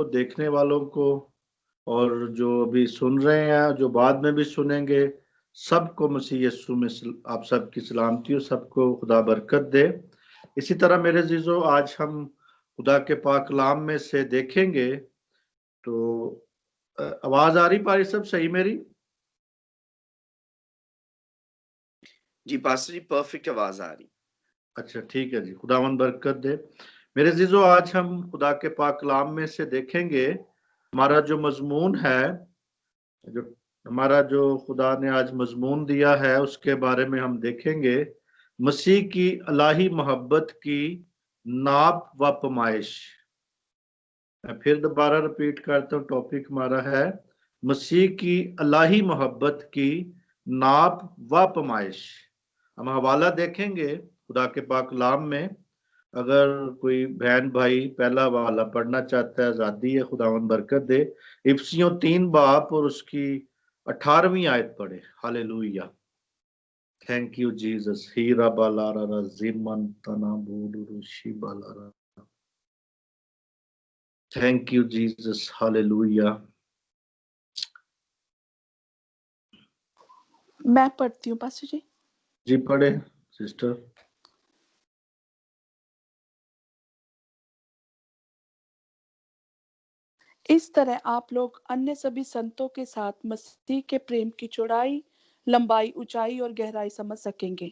देखने वालों को और जो अभी सुन रहे हैं, जो बाद में भी सुनेंगे, सबको मसीह यीशु में आप सबकी सलामती और सबको खुदा बरकत दे। इसी तरह मेरे जीजो, आज हम खुदा के पाक कलाम में से देखेंगे। तो आवाज आ रही पारी सब सही मेरी? जी पास्टर जी, परफेक्ट आवाज आ रही। अच्छा, ठीक है जी, खुदावंद बरकत दे। मेरे जीजो, आज हम खुदा के पाक कलाम में से देखेंगे। हमारा जो मजमून है, जो हमारा जो खुदा ने आज मजमून दिया है, उसके बारे में हम देखेंगे। मसीह की इलाही मोहब्बत की नाप व पैमाइश। मैं फिर दोबारा रिपीट करता हूँ, टॉपिक हमारा है मसीह की इलाही मोहब्बत की नाप व पैमाइश। हम हवाला देखेंगे खुदा के पाक कलाम में। अगर कोई बहन भाई पहला हवाला पढ़ना चाहता है, आजादी है, खुदावंद बरकत दे। इफसियों 3 बाब और उसकी 18वीं आयत पढ़े। Hallelujah, thank you Jesus. हीरा बालारा जिमन तना बुरुशी बालारा, थैंक यू जीसस, हालेलुया। मैं पढ़ती हूँ पास्टर जी। जी पढ़े सिस्टर। इस तरह आप लोग अन्य सभी संतों के साथ मसीह के प्रेम की चौड़ाई, लंबाई, ऊंचाई और गहराई समझ सकेंगे।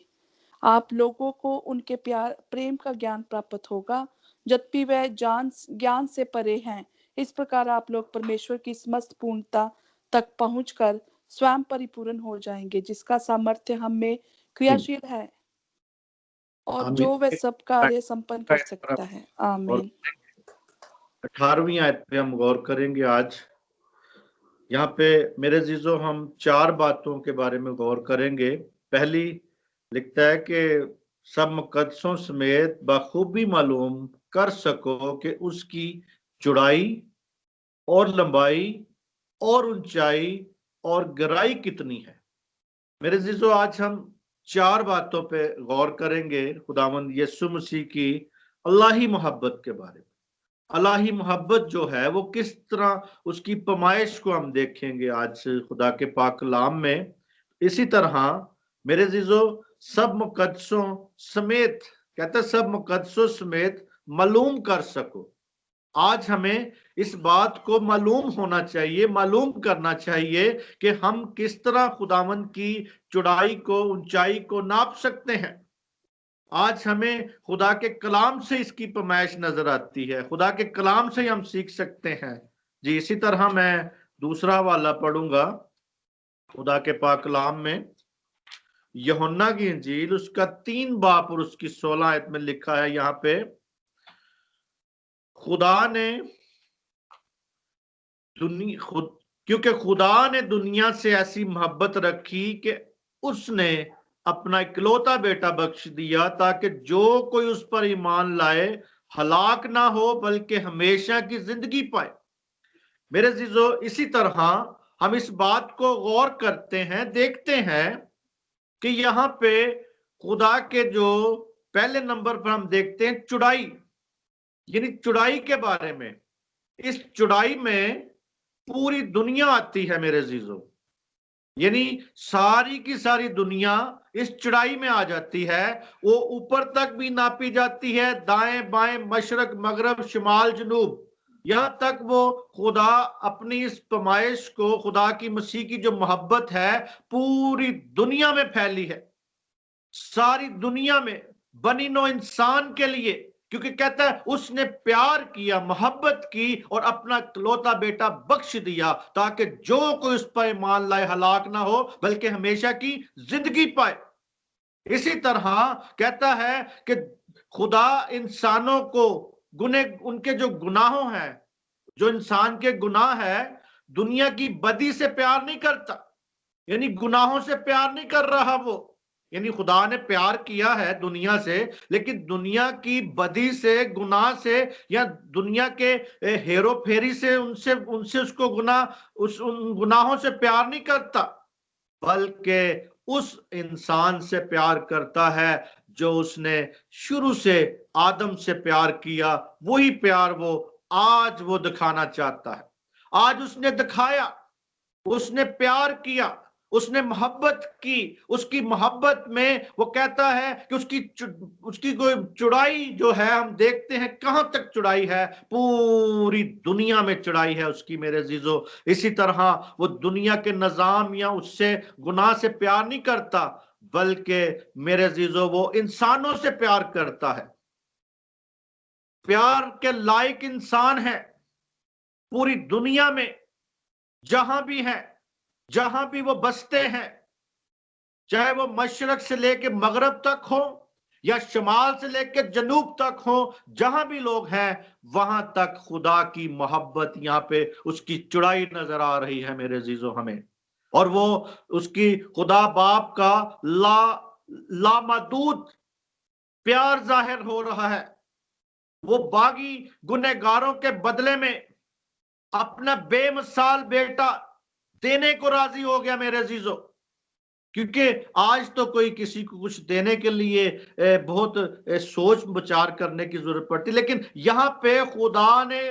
आप लोगों को उनके प्रेम का ज्ञान प्राप्त होगा, जबकि वह ज्ञान से परे हैं। इस प्रकार आप लोग परमेश्वर की समस्त पूर्णता तक पहुंचकर स्वयं परिपूर्ण हो जाएंगे, जिसका सामर्थ्य हम में क्रियाशील है और जो वह सब कार्य संपन्न कर सकता है। आमीन। 18वीं आयत पे हम गौर करेंगे आज। यहाँ पे मेरे जीजो, हम 4 बातों के बारे में गौर करेंगे। पहली लिखता है कि सब मुकद्दसों समेत बखूबी मालूम कर सको कि उसकी चौड़ाई और लंबाई और ऊंचाई और गहराई कितनी है। मेरे जीजो, आज हम 4 बातों पे गौर करेंगे खुदावंद यीशु मसीह की अल्लाही मोहब्बत के बारे में। अल्लाही मोहब्बत जो है वो किस तरह, उसकी पैमाइश को हम देखेंगे आज खुदा के पाक कलाम में। इसी तरह मेरे जीजो, सब मुकद्दसों समेत, कहते सब मुकद्दसों समेत मालूम कर सको। आज हमें इस बात को मालूम होना चाहिए, मालूम करना चाहिए कि हम किस तरह खुदावंद की चौड़ाई को, ऊंचाई को नाप सकते हैं। आज हमें खुदा के कलाम से इसकी पैमाइश नजर आती है, खुदा के कलाम से हम सीख सकते हैं जी। इसी तरह मैं दूसरा वाला पढ़ूंगा खुदा के पाक कलाम में। यूहन्ना की इंजील उसका 3 बाब और उसकी 16 आयत में लिखा है यहाँ पे, क्योंकि खुदा ने दुनिया से ऐसी मोहब्बत रखी कि उसने अपना इकलौता बेटा बख्श दिया, ताकि जो कोई उस पर ईमान लाए हलाक ना हो बल्कि हमेशा की जिंदगी पाए। मेरे जीजो, इसी तरह हम इस बात को गौर करते हैं, देखते हैं कि यहाँ पे खुदा के जो पहले नंबर पर हम देखते हैं चौड़ाई, यानी चौड़ाई के बारे में। इस चौड़ाई में पूरी दुनिया आती है मेरे जीजो, यानी सारी की सारी दुनिया इस चौड़ाई में आ जाती है। वो ऊपर तक भी नापी जाती है, दाएं बाएं, मशरक मगरब, शिमाल जनूब, यहां तक वो खुदा अपनी इस पैमाइश को, खुदा की मसीह की जो मोहब्बत है पूरी दुनिया में फैली है, सारी दुनिया में बनी नो इंसान के लिए। क्योंकि कहता है उसने प्यार किया, मोहब्बत की और अपना इकलौता बेटा बख्श दिया, ताकि जो कोई उस पर ईमान लाए हलाक ना हो बल्कि हमेशा की जिंदगी पाए। इसी तरह कहता है कि खुदा इंसानों को उनके जो गुनाहों हैं, जो इंसान के गुनाह है, दुनिया की बदी से प्यार नहीं करता, यानी गुनाहों से प्यार नहीं कर रहा वो। यानी खुदा ने प्यार किया है दुनिया से, लेकिन दुनिया की बदी से, गुनाह से, या दुनिया के हेरो फेरी से, उनसे उनसे उसको उन गुनाहों से प्यार नहीं करता, बल्कि उस इंसान से प्यार करता है जो उसने शुरू से आदम से प्यार किया। वही प्यार वो आज वो दिखाना चाहता है। आज उसने दिखाया, उसने प्यार किया, उसने मोहब्बत की। उसकी मोहब्बत में वो कहता है कि उसकी कोई चौड़ाई जो है, हम देखते हैं कहां तक चौड़ाई है, पूरी दुनिया में चौड़ाई है उसकी मेरे अजीजों। इसी तरह वो दुनिया के निजाम या उससे गुनाह से प्यार नहीं करता, बल्कि मेरे अजीजों वो इंसानों से प्यार करता है। प्यार के लायक इंसान है पूरी दुनिया में, जहां भी है, जहां भी वो बसते हैं, चाहे वो मशरक से लेकर मगरब तक हो या शमाल से लेकर जनूब तक हो, जहां भी लोग हैं वहां तक खुदा की मोहब्बत यहां पे उसकी चौड़ाई नजर आ रही है मेरे अजीजों हमें। और वो उसकी खुदा बाप का लामहदूद प्यार जाहिर हो रहा है। वो बागी गुनहगारों के बदले में अपना बेमिसाल बेटा देने को राजी हो गया मेरे अजीजों। क्योंकि आज तो कोई किसी को कुछ देने के लिए बहुत सोच विचार करने की जरूरत पड़ती, लेकिन यहाँ पे खुदा ने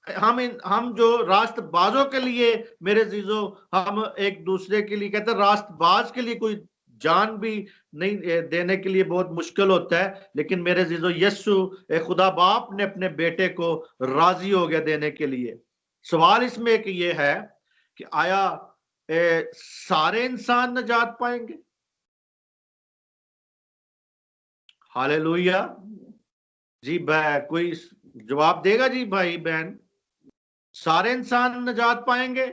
हम जो रास्तबाजों के लिए मेरे अजीजों, हम एक दूसरे के लिए कहते हैं, रास्तबाज के लिए कोई जान भी नहीं देने के लिए बहुत मुश्किल होता है, लेकिन मेरे अजीजों यीशु खुदा बाप ने अपने बेटे को राजी हो गया देने के लिए। सवाल इसमें एक ये है कि आया सारे इंसान नजात पाएंगे? हालेलुया जी। कोई जवाब देगा जी भाई बहन? सारे इंसान नजात पाएंगे?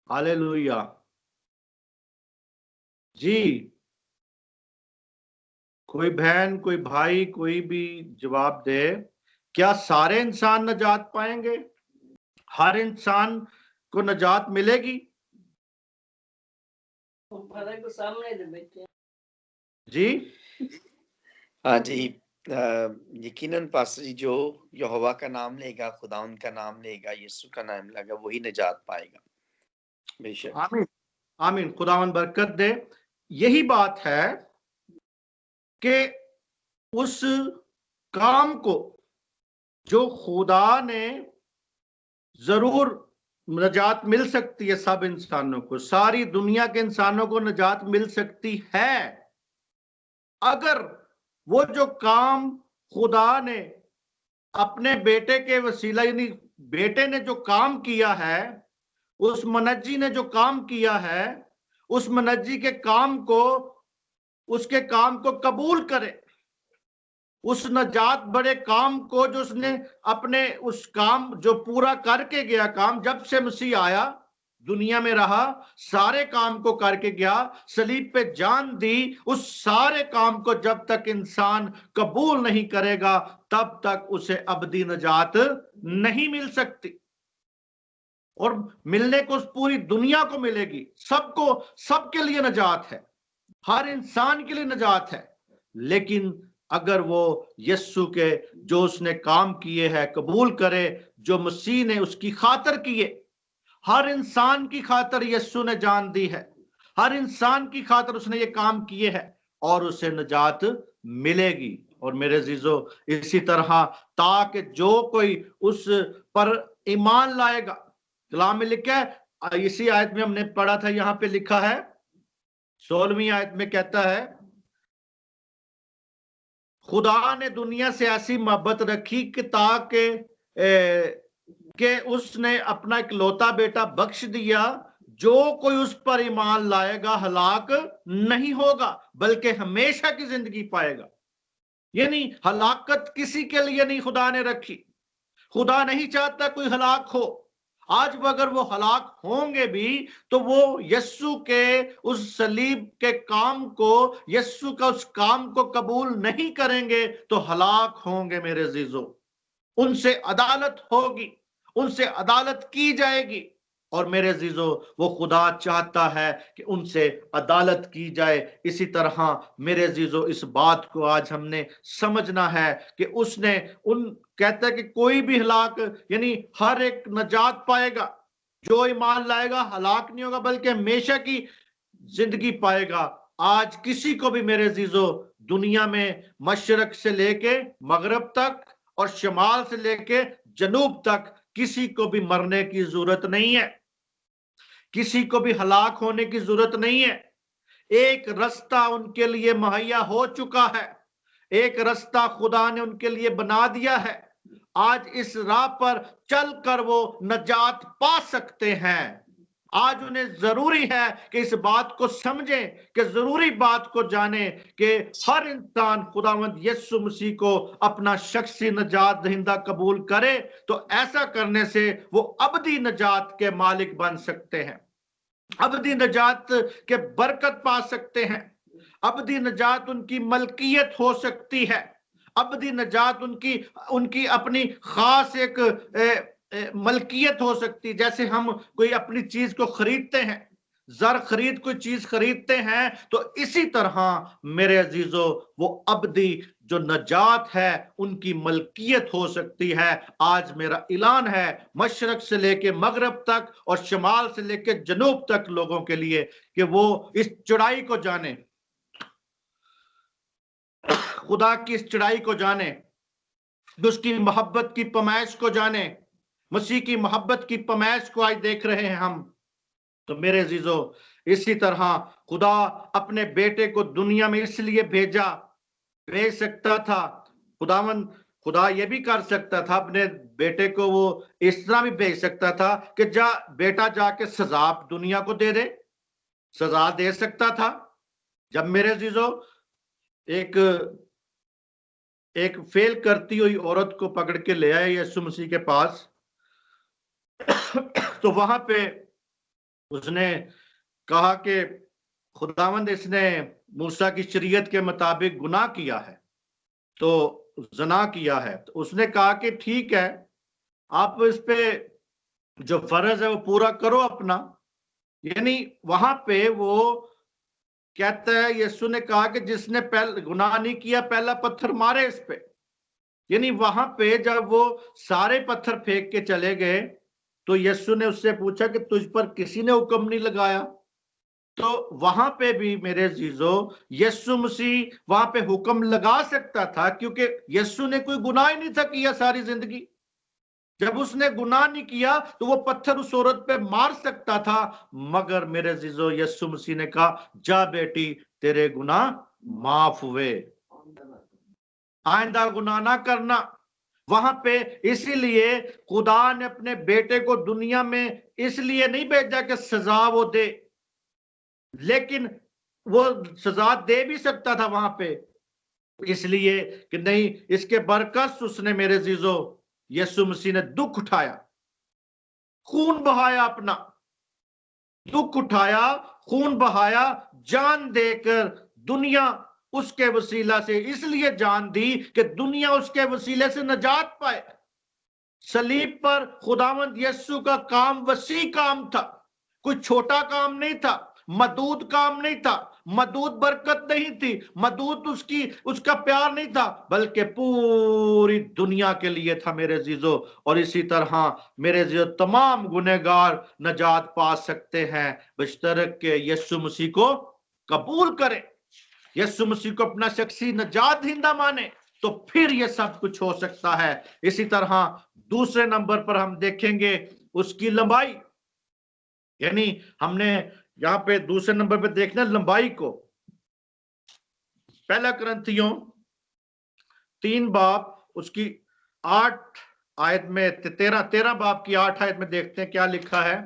हालेलुया जी। कोई बहन, कोई भाई, कोई भी जवाब दे। क्या सारे इंसान नजात पाएंगे? हर इंसान को नजात मिलेगी? को सामने दे बैठे जी हाँ जी, यकीनन पास्टर जी, जो यहोवा का नाम लेगा, खुदा उनका नाम लेगा, यीशु का नाम लेगा, वही निजात पाएगा। बेशक। आमीन आमीन। खुदावन बरकत दे। यही बात है कि उस काम को जो खुदा ने, जरूर नजात मिल सकती है सब इंसानों को, सारी दुनिया के इंसानों को नजात मिल सकती है अगर वो जो काम खुदा ने अपने बेटे के वसीला, यानी बेटे ने जो काम किया है, उस मनज्जी ने जो काम किया है, उस मनज्जी के काम को, उसके काम को कबूल करे। उस नजात बड़े काम को जो उसने अपने उस काम जो पूरा करके गया, काम जब से मसीह आया दुनिया में रहा, सारे काम को करके गया, सलीब पे जान दी, उस सारे काम को जब तक इंसान कबूल नहीं करेगा तब तक उसे अबदी नजात नहीं मिल सकती। और मिलने को उस पूरी दुनिया को मिलेगी, सबको, सबके लिए नजात है, हर इंसान के लिए नजात है। लेकिन अगर वो यीशु के जो उसने काम किए हैं कबूल करे, जो मसीह ने उसकी खातिर किए, हर इंसान की खातिर यीशु ने जान दी है, हर इंसान की खातिर उसने ये काम किए हैं, और उसे नजात मिलेगी। और मेरे अजीजों, इसी तरह ताकि जो कोई उस पर ईमान लाएगा, कलाम में लिखा है, इसी आयत में हमने पढ़ा था, यहां पे लिखा है 16वीं आयत में कहता है, खुदा ने दुनिया से ऐसी मोहब्बत रखी कि ताकि कि उसने अपना इकलौता बेटा बख्श दिया, जो कोई उस पर ईमान लाएगा हलाक नहीं होगा बल्कि हमेशा की जिंदगी पाएगा। यानी हलाकत किसी के लिए नहीं खुदा ने रखी। खुदा नहीं चाहता कोई हलाक हो। आज अगर वो हलाक होंगे भी तो वो यस्सु के उस सलीब के काम को, यस्सु का उस काम को कबूल नहीं करेंगे तो हलाक होंगे मेरे अजीजों। उनसे अदालत होगी, उनसे अदालत की जाएगी। और मेरे अजीजों, वो खुदा चाहता है कि उनसे अदालत की जाए। इसी तरह मेरे अजीजों, इस बात को आज हमने समझना है कि उसने कहता है कि कोई भी हलाक, यानी हर एक नजात पाएगा, जो ईमान लाएगा हलाक नहीं होगा बल्कि हमेशा की जिंदगी पाएगा। आज किसी को भी मेरे अजीजों दुनिया में मशरक से लेके मगरब तक और शमाल से लेके जनूब तक किसी को भी मरने की जरूरत नहीं है, किसी को भी हलाक होने की जरूरत नहीं है। एक रास्ता उनके लिए मुहैया हो चुका है, एक रास्ता खुदा ने उनके लिए बना दिया है। आज इस राह पर चलकर वो नजात पा सकते हैं। आज उन्हें जरूरी है कि इस बात को समझें, कि जरूरी बात को जाने कि हर इंसान खुदावंद यीशु मसीह को अपना शख्सी नजात दहिंदा कबूल करे, तो ऐसा करने से वो अबदी नजात के मालिक बन सकते हैं, अबदी नजात के बरकत पा सकते हैं, अबदी नजात उनकी मलकियत हो सकती है, अबदी नजात उनकी अपनी खास एक मलकियत हो सकती है। जैसे हम कोई अपनी चीज को खरीदते हैं, जर खरीद कोई चीज खरीदते हैं, तो इसी तरह मेरे अजीजों वो अबदी जो नजात है उनकी मलकियत हो सकती है। आज मेरा ऐलान है मशरक से लेके मगरब तक और शमाल से लेके जनूब तक लोगों के लिए कि वो इस चढ़ाई को जाने, खुदा की इस चढ़ाई को जाने, उसकी मोहब्बत की पैमाइश को जाने। मसीह की मोहब्बत की पैमाइश को आज देख रहे हैं हम। तो मेरे अजीजों, इसी तरह खुदा अपने बेटे को दुनिया में इसलिए भेज सकता था। खुदा ये भी कर सकता था, अपने बेटे को वो इस तरह भी भेज सकता था कि बेटा जाके सजा दुनिया को दे दे, सजा दे सकता था। जब मेरे अजीजों एक फेल करती हुई औरत को पकड़ के ले आए यीशु मसीह के पास, तो वहां पे उसने कहा कि खुदावंद इसने मूसा की शरीयत के मुताबिक गुनाह किया है, तो जना किया है। तो उसने कहा कि ठीक है, आप इस पे जो फर्ज है वो पूरा करो अपना। यानी वहां पे वो कहता है, यीशु ने कहा कि जिसने पहले गुनाह नहीं किया पहला पत्थर मारे इस पे। यानी वहां पे जब वो सारे पत्थर फेंक के चले गए, तो यीशु ने उससे पूछा कि तुझ पर किसी ने हुक्म नहीं लगाया? तो वहां पे भी मेरे अजीजों यीशु मसीह वहां पे हुक्म लगा सकता था, क्योंकि यीशु ने कोई गुनाह ही नहीं था किया सारी जिंदगी। जब उसने गुनाह नहीं किया तो वो पत्थर उस औरत पे मार सकता था, मगर मेरे अजीजों यीशु मसीह ने कहा, जा बेटी तेरे गुनाह माफ हुए, आइंदा गुनाह ना करना। वहां पे इसीलिए खुदा ने अपने बेटे को दुनिया में इसलिए नहीं भेजा कि सजा वो दे, लेकिन वो सजा दे भी सकता था वहां पे, इसलिए कि नहीं, इसके बरकस उसने मेरे अजीजों यीशु मसीह ने दुख उठाया, खून बहाया, अपना दुख उठाया, खून बहाया, जान देकर दुनिया उसके वसीला से इसलिए जान दी कि दुनिया उसके वसीले से नजात पाए। सलीब पर खुदावंद यीशु का काम वसी काम था, कोई छोटा काम नहीं था, मदूद काम नहीं था, मदूद बरकत नहीं थी, मदूद उसका प्यार नहीं था, बल्कि पूरी दुनिया के लिए था मेरे अजीजों। और इसी तरह मेरे अजीजों तमाम गुनहगार नजात पा सकते हैं बशर्ते के यीशु मसीह को कबूल करें, यीशु मसीह को अपना शख्सी नजात दहिंदा माने, तो फिर ये सब कुछ हो सकता है। इसी तरह दूसरे नंबर पर हम देखेंगे उसकी लंबाई, यानी हमने यहां पे दूसरे नंबर पे देखना लंबाई को। पहला कुरिन्थियों 3 बाब उसकी 8 आयत में 13 बाब की 8 आयत में देखते हैं क्या लिखा है।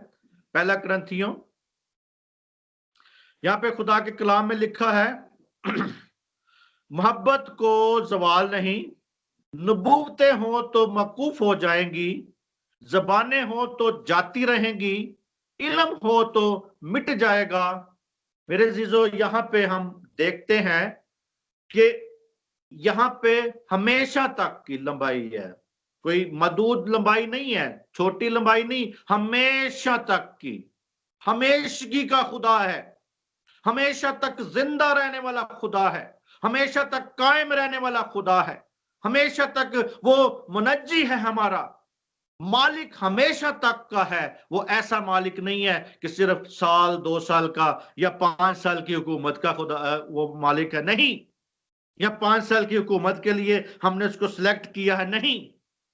पहला कुरिन्थियों, यहां पे खुदा के कलाम में लिखा है, मोहब्बत को जवाल नहीं, नबूवतें हो तो मकूफ हो जाएंगी, जबानें हो तो जाती रहेंगी, इल्म हो तो मिट जाएगा। मेरे अजीजों, यहाँ पे हम देखते हैं कि यहाँ पे हमेशा तक की लंबाई है, कोई मदूद लंबाई नहीं है, छोटी लंबाई नहीं, हमेशा तक की, हमेशगी का खुदा है, हमेशा तक जिंदा रहने वाला खुदा है, हमेशा तक कायम रहने वाला खुदा है, हमेशा तक वो मुनज्जी है, हमारा मालिक हमेशा तक का है। वो ऐसा मालिक नहीं है कि सिर्फ साल 2 साल का या 5 साल की हुकूमत का खुदा वो मालिक है, नहीं। या 5 साल की हुकूमत के लिए हमने उसको सिलेक्ट किया है, नहीं,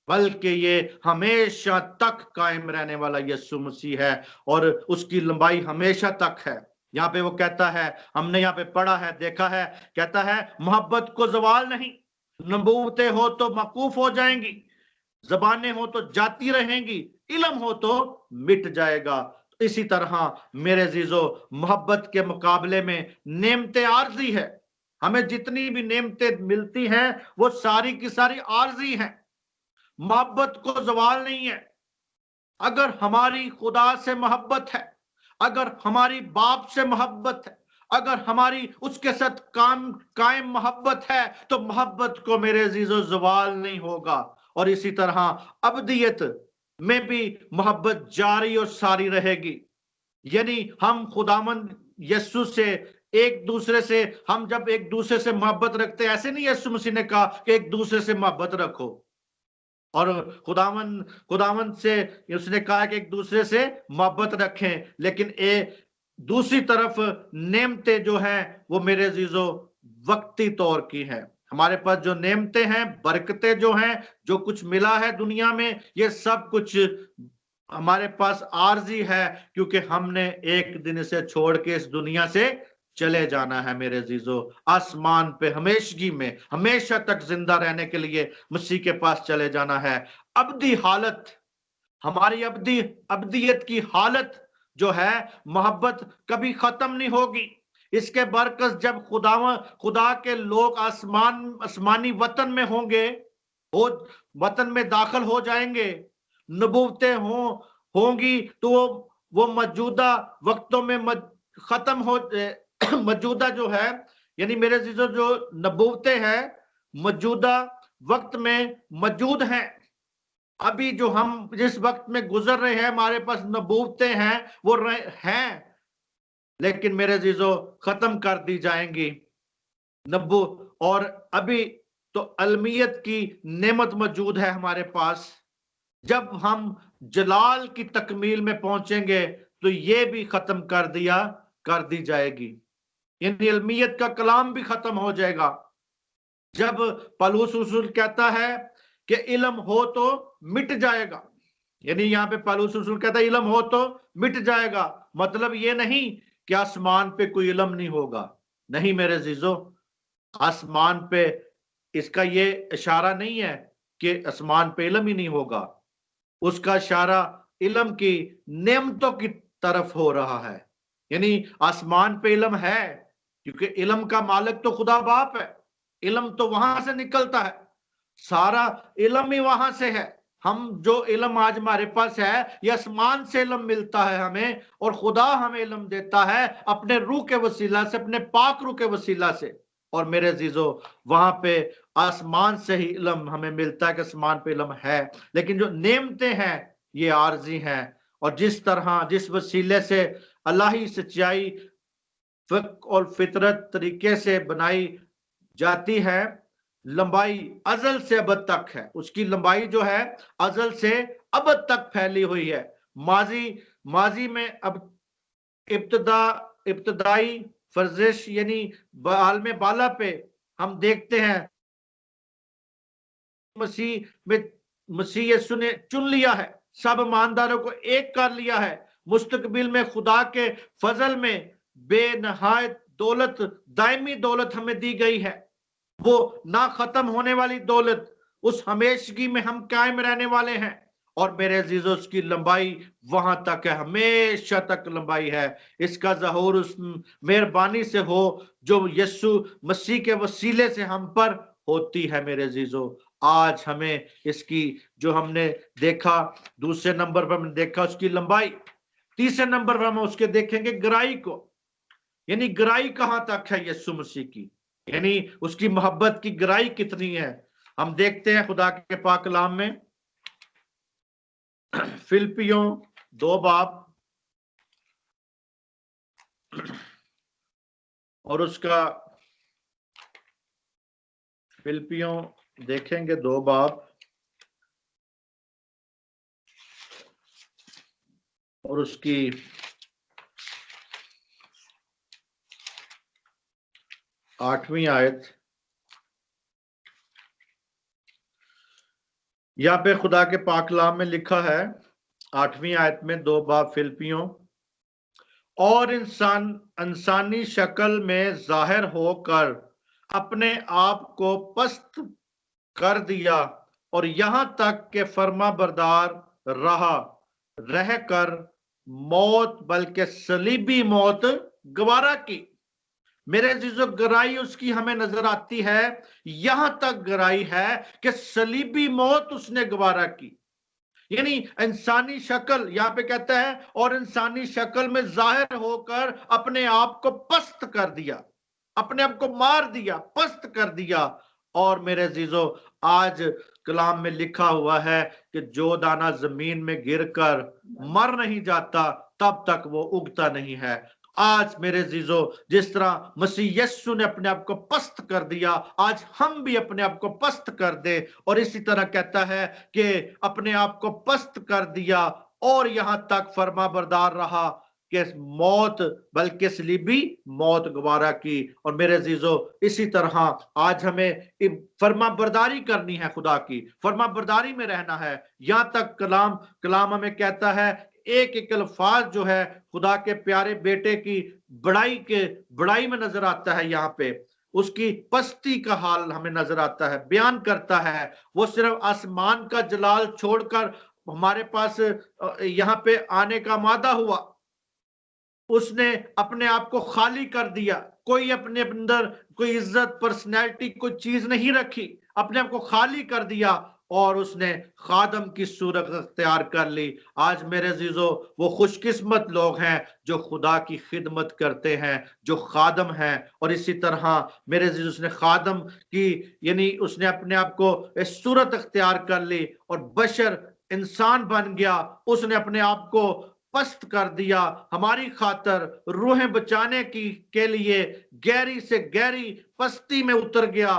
बल्कि ये हमेशा तक कायम रहने वाला यीशु मसीह है और उसकी लंबाई हमेशा तक है। यहाँ पे वो कहता है, हमने यहाँ पे पढ़ा है, देखा है, कहता है मोहब्बत को जवाल नहीं, नबूवतें हो तो मकूफ हो जाएंगी, जबानें हो तो जाती रहेंगी, इल्म हो तो मिट जाएगा। तो इसी तरह मेरे अजीजों, मोहब्बत के मुकाबले में नेमतें आर्जी है। हमें जितनी भी नेमतें मिलती हैं वो सारी की सारी आर्जी हैं, मोहब्बत को जवाल नहीं है। अगर हमारी खुदा से मोहब्बत है, अगर हमारी बाप से मोहब्बत है, अगर हमारी उसके साथ कायम मोहब्बत है, तो मोहब्बत को मेरे अजीजों जवाल नहीं होगा। और इसी तरह अबदियत में भी मोहब्बत जारी और सारी रहेगी। यानी हम खुदामंद यीशु से एक दूसरे से, हम जब एक दूसरे से मोहब्बत रखते हैं, ऐसे नहीं यीशु मसीह ने कहा कि एक दूसरे से मोहब्बत रखो, और खुदावन से उसने कहा कि एक दूसरे से मोहब्बत रखें, लेकिन दूसरी तरफ नेमतें जो हैं वो मेरे अजीजों वक्ती तौर की हैं। हमारे पास जो नेमतें हैं, बरकतें जो हैं, जो कुछ मिला है दुनिया में, ये सब कुछ हमारे पास आर्जी है, क्योंकि हमने एक दिन इसे छोड़ के इस दुनिया से चले जाना है मेरे अजीजों। आसमान पे हमेशगी में हमेशा तक जिंदा रहने के लिए मसीह के पास चले जाना है। अब्दी हालत, हमारी अब्दियत की हालत जो है, मोहब्बत कभी खत्म नहीं होगी। इसके बरकस जब खुदा के लोग आसमानी वतन में होंगे, वो वतन में दाखिल हो जाएंगे, नबूवतें होंगी, तो वो मौजूदा वक्तों में खत्म हो मौजूदा जो है, यानी मेरे जो नबूवतें हैं मौजूदा वक्त में मौजूद हैं। अभी जो हम जिस वक्त में गुजर रहे हैं, हमारे पास नबूवतें हैं, वो हैं, लेकिन मेरे अजीजों खत्म कर दी जाएंगी नबू। और अभी तो अलमियत की नेमत मौजूद है हमारे पास। जब हम जलाल की तकमील में पहुंचेंगे तो ये भी खत्म कर दी जाएगी, यानी अलमियत का कलाम भी खत्म हो जाएगा। जब पलूस रसूल कहता है कि इल्म हो तो मिट जाएगा, यानी यहाँ पे पलूस रसूल कहता है इल्म हो तो मिट जाएगा, मतलब ये नहीं कि आसमान पे कोई इल्म नहीं होगा, नहीं मेरे अजीजों, आसमान पे इसका ये इशारा नहीं है कि आसमान पे इल्म ही नहीं होगा, उसका इशारा इल्म की नेमतों की तरफ हो रहा है। यानी आसमान पे इल्म है, क्योंकि इल्म का मालिक तो खुदा बाप है, इल्म तो वहां से निकलता है, सारा इल्म ही वहां से है। हम जो इल्म आज हमारे पास है, ये आसमान से इल्म मिलता है हमें, और खुदा हमें इल्म देता है अपने रूह के वसीला से, अपने पाक रूह के वसीला से। और मेरे अजीजों, वहां पे आसमान से ही इल्म हमें मिलता है कि आसमान पे इल्म है, लेकिन जो नेमतें हैं ये आर्जी हैं। और जिस तरह जिस वसीले से अल्लाह ही सच्चाई और फितरत तरीके से बनाई जाती है, लंबाई अजल से अबद तक है, उसकी लंबाई जो है अजल से अबद तक फैली हुई है। माजी में अब इब्तदाई फर्जिश यानी आलम बाला पे हम देखते हैं मसीह यीशु ने चुन लिया है, सब ईमानदारों को एक कर लिया है। मुस्तकबिल में खुदा के फजल में बेनहायत दौलत, दायमी दौलत हमें दी गई है, वो ना खत्म होने वाली दौलत, उस हमेशगी में हम कायम रहने वाले हैं। और मेरे अजीजों, उसकी लंबाई वहां तक है, हमेशा तक लंबाई है। इसका ज़हूर उस मेहरबानी से हो जो यीशु मसीह के वसीले से हम पर होती है। मेरे अजीजों, आज हमें इसकी जो हमने देखा, दूसरे नंबर पर हमने देखा उसकी लंबाई, तीसरे नंबर पर हम उसके देखेंगे गहराई को, यानी गहराई कहां तक है यीशु मसीह की, यानी उसकी मोहब्बत की गहराई कितनी है। हम देखते हैं खुदा के पाक कलाम में, फिलिपियों 2 बाब और उसका, फिलिपियों देखेंगे 2 बाब और उसकी 8वीं आयत। यहाँ पे खुदा के पाक कलाम में लिखा है 8वीं आयत में 2 बाब फिलिपियों, और इंसानी शक्ल में जाहिर होकर अपने आप को पस्त कर दिया और यहां तक के फर्मा बरदार रहकर मौत, बल्कि सलीबी मौत गवारा की। मेरे अजीजों, गराई उसकी हमें नजर आती है, यहां तक गराई है कि सलीबी मौत उसने गवारा की। यानी इंसानी शक्ल, यहां पे कहता है और इंसानी शक्ल में जाहिर होकर अपने आप को पस्त कर दिया, अपने आप को मार दिया, पस्त कर दिया। और मेरे अजीजों, आज कलाम में लिखा हुआ है कि जो दाना जमीन में गिरकर मर नहीं जाता तब तक वो उगता नहीं है। आज मेरे अजीजों, जिस तरह मसीह यीशु ने अपने आप को पस्त कर दिया, आज हम भी अपने आप को पस्त कर दे। और इसी तरह कहता है कि अपने आप को पस्त कर दिया और यहां तक फर्मा बरदार रहा कि मौत, बल्कि सलीबी मौत गवारा की। और मेरे अजीजों, इसी तरह आज हमें फर्मा बरदारी करनी है, खुदा की फर्मा बरदारी में रहना है। यहां तक कलाम हमें कहता है, एक एक अल्फाज जो है खुदा के प्यारे बेटे की बड़ाई में नजर आता है। यहाँ पे उसकी पस्ती का हाल हमें नजर आता है, बयान करता है। वो सिर्फ आसमान का जलाल छोड़कर हमारे पास यहाँ पे आने का मादा हुआ, उसने अपने आप को खाली कर दिया, कोई अपने अंदर कोई इज्जत, पर्सनैलिटी, कोई चीज नहीं रखी, अपने आप को खाली कर दिया और उसने खादम की सूरत अख्तियार कर ली। आज मेरे अजीजों, वो खुशकिस्मत लोग हैं जो खुदा की खिदमत करते हैं, जो खादम हैं। और इसी तरह मेरे अजीजों, उसने खादम की, यानी उसने अपने आप को इस सूरत अख्तियार कर ली और बशर इंसान बन गया। उसने अपने आप को पस्त कर दिया, हमारी खातर रूहें बचाने की के लिए गहरी से गहरी पस्ती में उतर गया,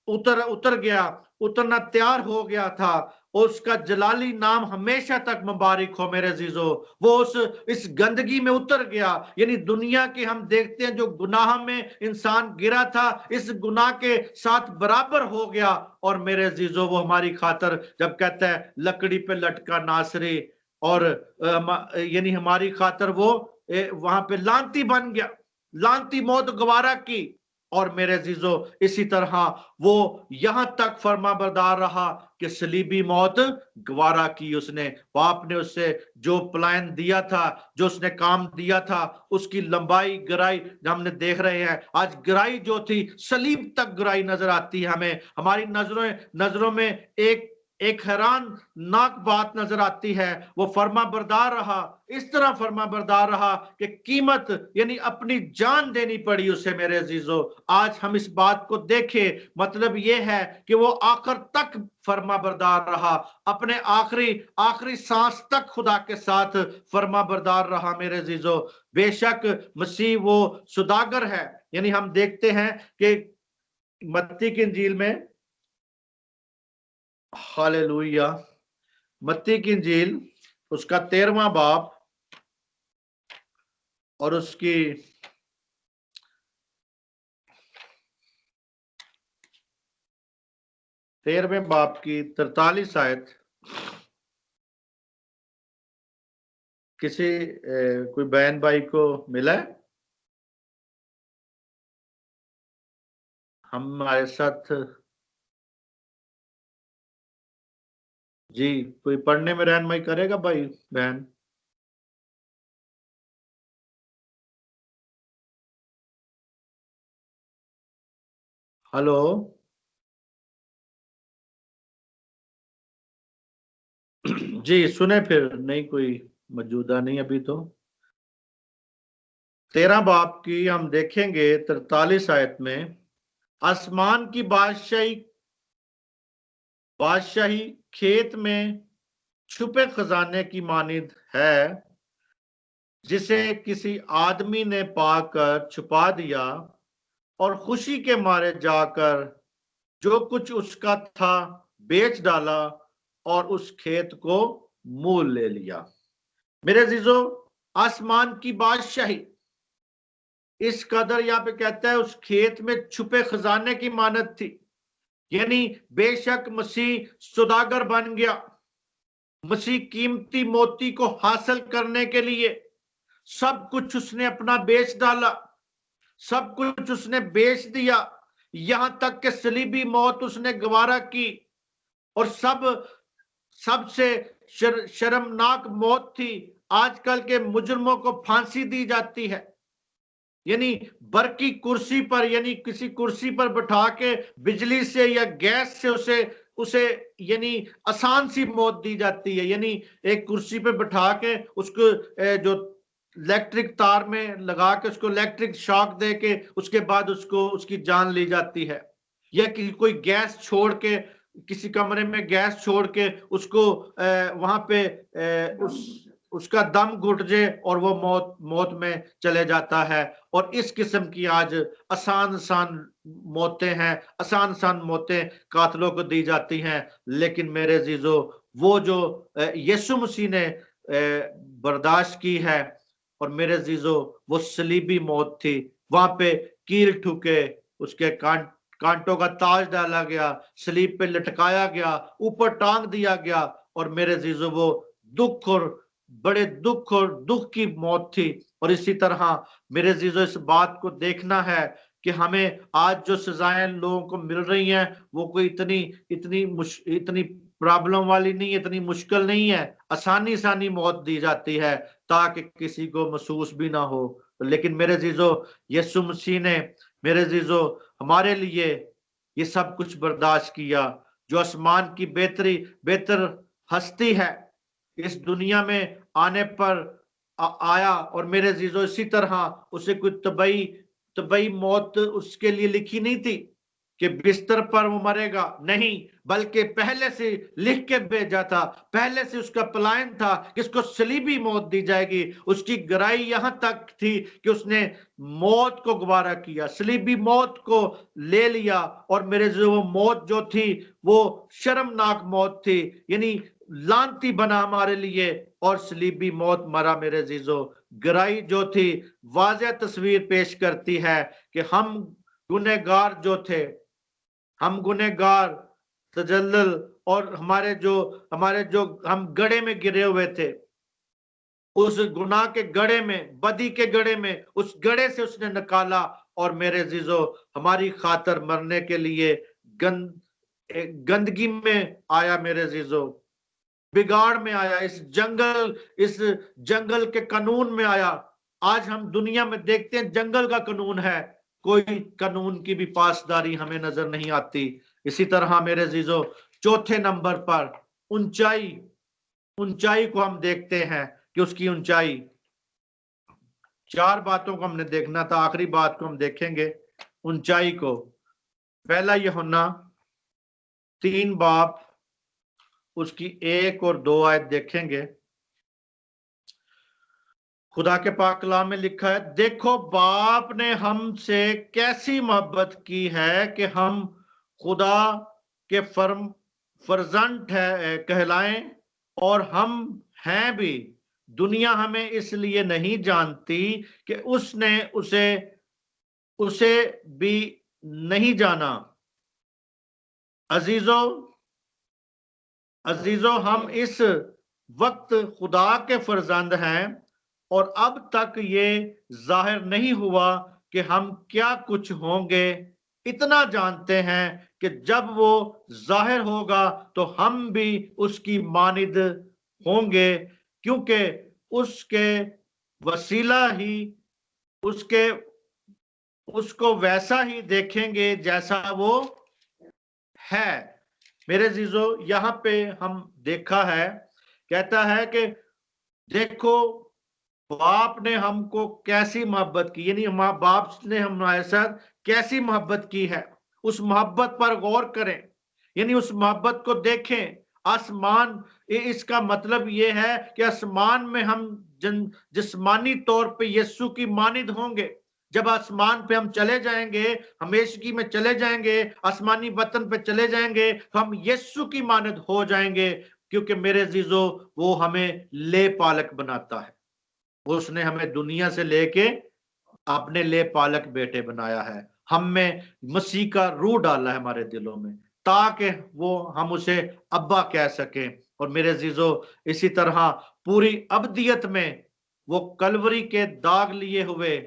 उतरना तैयार हो गया था। उसका जलाली नाम हमेशा तक मुबारक हो। मेरे अजीजों, वो इस गंदगी में उतर गया, यानी दुनिया के हम देखते हैं जो गुनाह में इंसान गिरा था, इस गुनाह के साथ बराबर हो गया। और मेरे अजीजों, वो हमारी खातर जब कहता है लकड़ी पे लटका नासरी, और यानी हमारी खातर वो वहां पे लांती बन गया, लांती मौत गवारा की। और मेरे अजीजों, इसी तरह वो यहां तक फर्मा बरदार रहा कि सलीबी मौत गवारा की उसने। बाप ने उससे जो प्लान दिया था, जो उसने काम दिया था, उसकी लंबाई गहराई हमने देख रहे हैं। आज गहराई जो थी, सलीब तक गहराई नजर आती है हमें, हमारी नजरों में एक हैरान नाक बात नजर आती है। वो फर्मा बरदार रहा, इस तरह फर्मा बरदार रहा कि कीमत, यानी अपनी जान देनी पड़ी उसे। मेरे अजीजों, आज हम इस बात को देखें, मतलब ये है कि वो आखिर तक फर्मा बरदार रहा, अपने आखिरी सांस तक खुदा के साथ फर्मा बरदार रहा। मेरे अजीजों, बेशक मसीह वो सुदागर है, यानी हम देखते हैं कि मत्ती की इंजील में, हालेलुया, मत्ती की इंजील उसका 13वां बाब और उसकी 13वें बाब की 43 आयत, किसी कोई बहन भाई को मिला है? हमारे साथ जी कोई पढ़ने में रहनुमाई करेगा भाई बहन? हेलो, जी सुने, फिर नहीं कोई मौजूदा नहीं अभी तो। 13 बाब की हम देखेंगे 43 आयत में, आसमान की बादशाही खेत में छुपे खजाने की मानिंद है, जिसे किसी आदमी ने पाकर छुपा दिया और खुशी के मारे जाकर जो कुछ उसका था बेच डाला और उस खेत को मोल ले लिया। मेरे अजीजों, आसमान की बादशाही इस कदर यहाँ पे कहता है, उस खेत में छुपे खजाने की मानत थी। यानी बेशक मसीह सौदागर बन गया, मसीह कीमती मोती को हासिल करने के लिए सब कुछ उसने अपना बेच डाला, सब कुछ उसने बेच दिया, यहां तक कि सलीबी मौत उसने गवारा की। और सबसे शर्मनाक मौत थी, आजकल के मुजरमों को फांसी दी जाती है, यानी बरकी कुर्सी पर, यानी किसी कुर्सी पर बैठा के बिजली से या गैस से उसे उसे यानी आसान सी मौत दी जाती है, यानी एक कुर्सी पे बैठा के उसको जो इलेक्ट्रिक तार में लगा के उसको इलेक्ट्रिक शॉक दे के उसके बाद उसको उसकी जान ली जाती है। या कि कोई गैस छोड़ के, किसी कमरे में गैस छोड़ के उसको वहां पे उसका दम घुट जाए और वो मौत में चले जाता है। और इस किस्म की आज आसान आसान मौतें हैं, आसान आसान मौतें कातलों को दी जाती हैं। लेकिन मेरे अजीजों, वो जो यीशु मसीह ने बर्दाश्त की है, और मेरे अजीजों वो सलीबी मौत थी, वहां पे कील ठुके, उसके कांटों का ताज डाला गया, सलीब पे लटकाया गया, ऊपर टांग दिया गया। और मेरे अजीजों वो दुख और बड़े दुख की मौत थी। और इसी तरह मेरे अजीजों इस बात को देखना है कि हमें आज जो सजाएं लोगों को मिल रही हैं वो कोई इतनी प्रॉब्लम वाली नहीं है, इतनी मुश्किल नहीं है, आसानी मौत दी जाती है ताकि किसी को महसूस भी ना हो। लेकिन मेरे अजीजों, यीशु मसीह ने मेरे अजीजों हमारे लिए ये सब कुछ बर्दाश्त किया। जो आसमान की बेहतर हस्ती है, इस दुनिया में आने पर आया। और मेरे अजीजों इसी तरह उसे कोई तबई मौत उसके लिए लिखी नहीं थी कि बिस्तर पर वो मरेगा, नहीं, बल्कि पहले से लिख के भेजा था, पहले से उसका प्लान था कि इसको सलीबी मौत दी जाएगी। उसकी गहराई यहां तक थी कि उसने मौत को गवारा किया, सलीबी मौत को ले लिया। और मेरे जो मौत जो थी वो शर्मनाक मौत थी, यानी लांती बना हमारे लिए, और सलीबी मौत मरा। मेरे अजीजों, गहराई जो थी वाज़ेह तस्वीर पेश करती है कि हम गुनहगार जो थे, हम गुनहगार तजल्लल, और हमारे जो हम गड़े में गिरे हुए थे, उस गुनाह के गड़े में, बदी के गड़े में, उस गड़े से उसने निकाला। और मेरे अजीजों हमारी खातर मरने के लिए गंदगी में आया, मेरे अजीजों बिगाड़ में आया, इस जंगल के कानून में आया। आज हम दुनिया में देखते हैं जंगल का कानून है, कोई कानून की भी पासदारी हमें नजर नहीं आती। इसी तरह मेरे अजीजों, चौथे नंबर पर ऊंचाई को हम देखते हैं कि उसकी ऊंचाई, चार बातों को हमने देखना था, आखिरी बात को हम देखेंगे, ऊंचाई को। पहला यूहन्ना 3 बाब उसकी 1 और 2 आयत देखेंगे। खुदा के पाक कलाम में लिखा है, देखो बाप ने हमसे कैसी मोहब्बत की है कि हम खुदा के फर्जंद कहलाएं, और हम हैं भी। दुनिया हमें इसलिए नहीं जानती कि उसने उसे भी नहीं जाना। अजीजों, हम इस वक्त खुदा के फर्जंद हैं, और अब तक ये जाहिर नहीं हुआ कि हम क्या कुछ होंगे। इतना जानते हैं कि जब वो जाहिर होगा तो हम भी उसकी मानिद होंगे, क्योंकि उसके वसीला ही उसको वैसा ही देखेंगे जैसा वो है। मेरे जीजो, यहाँ पे हम देखा है, कहता है कि देखो बाप ने हमको कैसी मोहब्बत की, यानी माँ बाप ने हमारे साथ कैसी मोहब्बत की है। उस मोहब्बत पर गौर करें, यानी उस मोहब्बत को देखें। आसमान, इसका मतलब ये है कि आसमान में हम जिस्मानी तौर पे यीशु की मानिद होंगे। जब आसमान पे हम चले जाएंगे, हमेशगी में चले जाएंगे, आसमानी वतन पे चले जाएंगे, तो हम यीशु की मानिद हो जाएंगे, क्योंकि मेरे अजीजों वो हमें ले पालक बनाता है। उसने हमें दुनिया से लेके अपने ले पालक बेटे बनाया है। हम में मसीह का रूह डाला है हमारे दिलों में। ताकि वो हम उसे अब्बा कह सकें। और मेरे अजीजों, इसी तरह पूरी अब्दियत में वो कलवरी के दाग लिए हुए,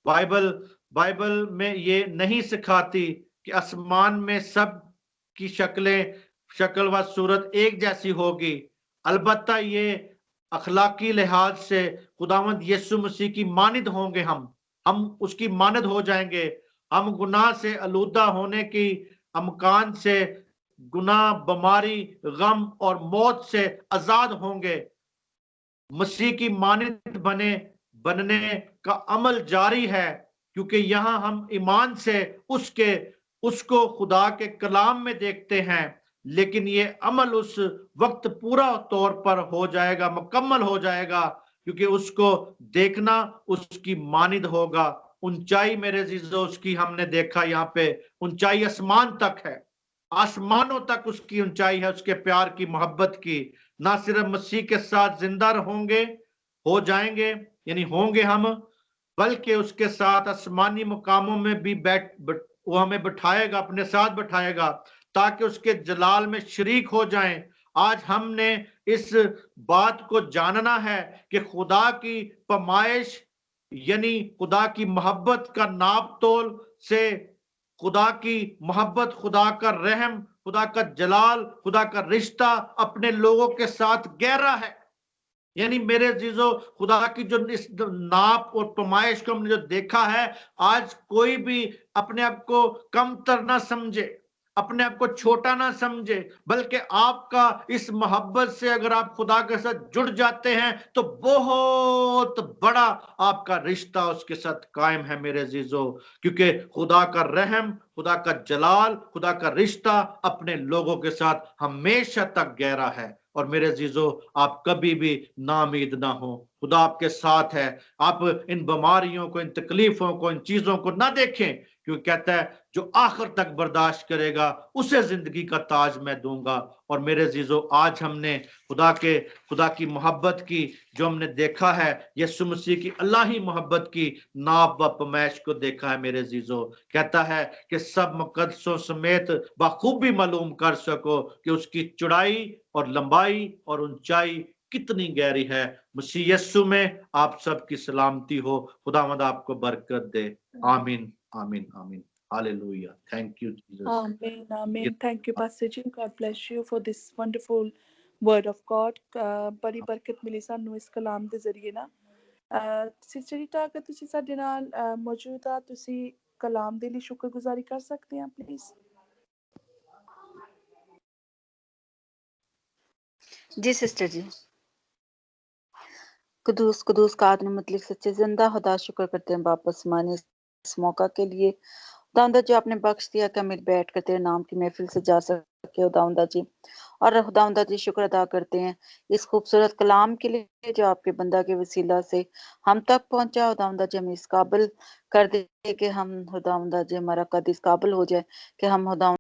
बाइबल बाइबल में ये नहीं सिखाती कि आसमान में सब की शक्ल व सूरत एक जैसी होगी। अलबत्ता ये अखलाकी लिहाज से खुदावंद यीशु मसीह की मानद होंगे। हम उसकी मानद हो जाएंगे। हम गुनाह से आलूदा होने की अमकान से, गुनाह, बीमारी, गम और मौत से आजाद होंगे। मसीह की मानद बनने का अमल जारी है, क्योंकि यहाँ हम ईमान से उसको खुदा के कलाम में देखते हैं। लेकिन ये अमल उस वक्त पूरा तौर पर हो जाएगा, मुकम्मल हो जाएगा, क्योंकि उसको देखना उसकी मानद होगा। ऊंचाई मेरे अजीजों उसकी हमने देखा, यहाँ पे ऊंचाई आसमान तक है, आसमानों तक उसकी ऊंचाई है, उसके प्यार की, मोहब्बत की। ना सिर्फ मसीह के साथ जिंदा होंगे, हो जाएंगे, यानी होंगे हम, बल्कि उसके साथ आसमानी मुकामों में भी वो हमें बिठाएगा, अपने साथ बिठाएगा, ताकि उसके जलाल में शरीक हो जाएं। आज हमने इस बात को जानना है कि खुदा की पैमाइश, यानी खुदा की मोहब्बत का नाप तोल से, खुदा की मोहब्बत, खुदा का रहम, खुदा का जलाल, खुदा का रिश्ता अपने लोगों के साथ गहरा है। यानी मेरे अजीजों, खुदा की जो इस नाप और पैमाइश को हमने जो देखा है, आज कोई भी अपने आप को कमतर ना समझे, अपने आप को छोटा ना समझे, बल्कि आपका इस मोहब्बत से अगर आप खुदा के साथ जुड़ जाते हैं तो बहुत बड़ा आपका रिश्ता उसके साथ कायम है मेरे अजीजों। क्योंकि खुदा का रहम, खुदा का जलाल, खुदा का रिश्ता अपने लोगों के साथ हमेशा तक गहरा है। और मेरे अजीजों, आप कभी भी नाउम्मीद ना हो, खुदा आपके साथ है। आप इन बीमारियों को, इन तकलीफों को, इन चीजों को ना देखें, क्योंकि कहता है जो आखिर तक बर्दाश्त करेगा उसे जिंदगी का ताज मैं दूंगा। और मेरे अजीजों, आज हमने खुदा की मोहब्बत की जो हमने देखा है, यीशु मसीह की अल्लाही मोहब्बत की नाप व पैमाइश को देखा है मेरे अजीजों। कहता है कि सब मुकद्दसों समेत बखूबी मालूम कर सको कि उसकी चौड़ाई और लंबाई और ऊंचाई कितनी गहरी है। मसीह यीशु में आप सबकी सलामती हो। खुदावंद आपको बरकत दे। आमीन, आमीन, आमीन। Hallelujah. Thank you, Jesus. Amen. Amen. Thank you, Pastor Ji. God bless you for this wonderful word of God. बड़ी बरकत मिली सानू इस कलाम ਦੇ ਜ਼ਰੀਏ ਨਾ। ਸਿਸਟਰ ਰੀਟਾ, ਅਗਰ ਤੁਸੀਂ ਸਾਡੇ ਨਾਲ ਮੌਜੂਦ ਆ, ਤੁਸੀਂ ਕਲਾਮ ਦੇ ਲਈ ਸ਼ੁਕਰਗੁਜ਼ਾਰੀ ਕਰ ਸਕਦੇ ਆ ਪਲੀਜ਼। जी सिस्टर जी। कुदूस कुदूस का आदमी मतलब सच्चे जिंदा खुदा, शुक्र करते हैं वापस माने इस मौका के लिए खुदावंदा जो आपने बख्श दिया कि हम बैठ कर तेरे नाम की महफिल से जा सके खुदावंदा जी। और खुदावंदा जी शुक्र अदा करते हैं इस खूबसूरत कलाम के लिए जो आपके बंदा के वसीला से हम तक पहुंचा। खुदावंदा जी हमें इस काबिल कर दे कि हम खुदावंदा जी हमारा कद इस काबिल हो जाए कि हम खुदा